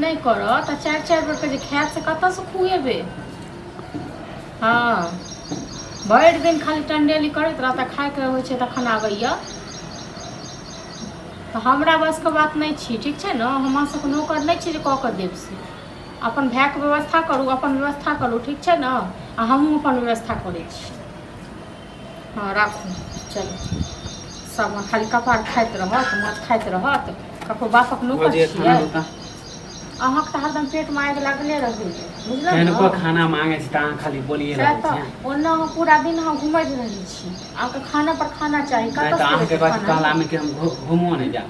नहीं करो तो 4-4 बेर के खाए से कत से खुएबे। हाँ भर दिन खाली टंडेली करत रहता खाए के हो तखन आबैया तो हमरा बस के बात नहीं छी ठीक है ना। हम सबके नौकर नहीं छी कह के देव से अपन भाई के व्यवस्था करू अपन व्यवस्था करू ठीक है ना। आ हमहूँ अपन व्यवस्था करे छी। हाँ राखू चलो सब खाली कपार खाइत रहत माछ खाइत रहत ककरो बापक नौकर छियै। अहाँके तऽ हरदम पेट में आगि लागले रहै बुझलहुँ खाना मांगे छी त खाली बोलिए रहै छी। ओना हम पूरा दिन हम घुमैत रहै छी अहाँके खाना पर खाना चाही कतऽ से अहाँके बात कहला में कि हम घुमो नहीं जा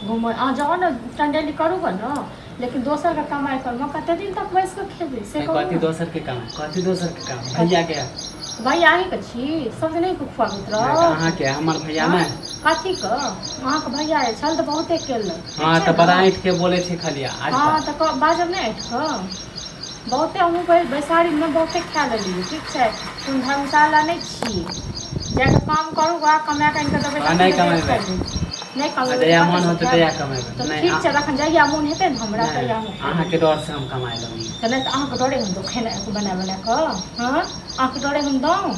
घुमै अहाँ जाओ ना टंडेली करू ना लेकिन दोसर के कमाई करू कते दिन तक बैस के खेबै से कथी दोसर के काम कथी दोसर के काम भैया के भैया अहीं के छी सब नहीं खुआबैत रह अहाँ के हमर भैया में कथी के अहाँ के भैया छल त बहुते केलक। हां त बड़ा ऐठ के बोले छी खाली आज हां त बाजब नहीं ऐठ के बहुते हम बैसारी में बहुते खा लेलिए ठीक है। तुम धर्मशाला नहीं छी जाके काम करू गा कमा के इनके देबे नहीं कमेबै नहीं कमेबै दया मन होते दया कमेबै तो ठीक छै रखन जहिया मन हेतै न हमरा तहिया अहाँ के डर से हम कमाइ लेबै त नहीं त अहाँ के डरे हम तो खाना बना के हां अहाँ के डरे हम दऊ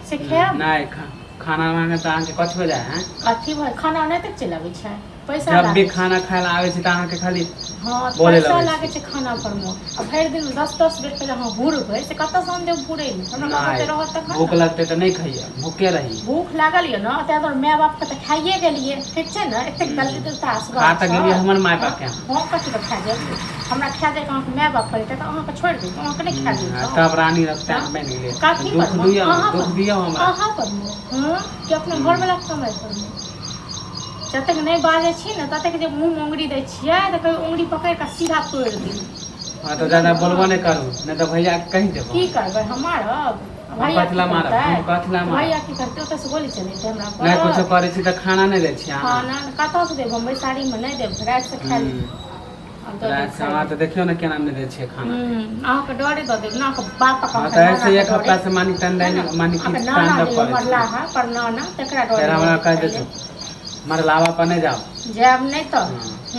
से खाएब नहीं खाना मांगे त अहाँ के कछ हो जाय हैं कथी भाई खाना नहीं तक चलाबै छै पैसा जब भी खाना खाए आवे छै त अहाँ के खाली हां पैसा लागे छै खाना पर में अब भर दिन 10-10 बेर पहले हां भूरबै से कत से हम देब भूरे हमरा कहते रहत त भूख लगते त नहीं खाइए भूखे रही भूख लागल ये ना त अगर माय बाप के त खाइए गेलिए ठीक छै ना एते गलती त तास खा त गेलिए हमर माय बाप के हां कथी के खा जाब हमरा खा जाए अहाँ के माय बाप करते त अहाँ के छोड़ दे अहाँ के नहीं खा दे तब रानी रखते हम नहीं ले कथी दुख दियो हमरा अहाँ पर हां कि अपने घर वाला समय पर जब तक नहीं बाजे छी ना तब तक जब मुंह में उंगली दै छियै त कोई उंगली पकड़ के सीधा तोड़ दी। हां तो ज्यादा बोलबो नहीं करू नहीं तो भैया कहि देबो की करबै हमार भैया कथला मार भैया की करते तो से गोली चले छै हमरा पर नहीं कुछ करे छी त खाना नहीं दै छी अहाँ खाना कत से देब हम साड़ी में नहीं देब रात से खा ली रात से हमरा तो देखियो ना केना नहीं दै छी खाना अहाँ के डरे द देब ना के बाप का त ऐसे एक हफ्ता से मानी मानी की तांडव करे मरला है पर ना तकरा डरे हमरा कह दे मरलावा पर नहीं जाओ जाब नहीं तो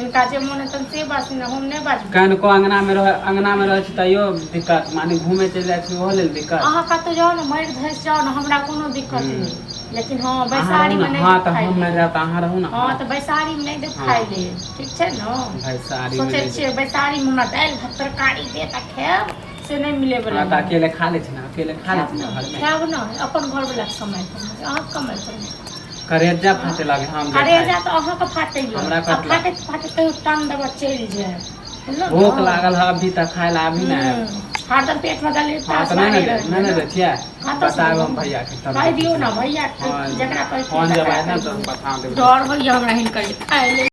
इनका जे मन तन से बात ना हम नहीं बाज कन को अंगना में रह छी तइयो दिक्कत मानी घूमे चल जाय छी ओहो लेल दिक्कत अहाँ कत जाओ ना मर धस जाओ ना हमरा कोनो दिक्कत नहीं लेकिन हां बैसारी में नहीं हां त हम में रहता अहाँ रहू ना हां त बैसारी में नहीं दे खाइ ले ठीक छै ना बैसारी में सोचे छी बैसारी में हमरा दाल भात तरकारी दे त खाएब से नहीं मिले वाला हां त अकेले खा ले छी ना अकेले खा ले छी ना घर में खाएब ना अपन घर वाला समय अहाँ कमाई कर करेजा फाटे लागे हम करेजा तो अहाँ के फाटे हमरा फाटे फाटे टांग देबा चल जाए भूख लागल है अभी तक खाए ला अभी ना हरदम पेट में गले पास नहीं दे छिया बताओ हम भैया के तब भाई दियो ना भैया जकरा कह फोन जब आए ना तो बता देब डर होइया हमरा हिन कर खाए ले।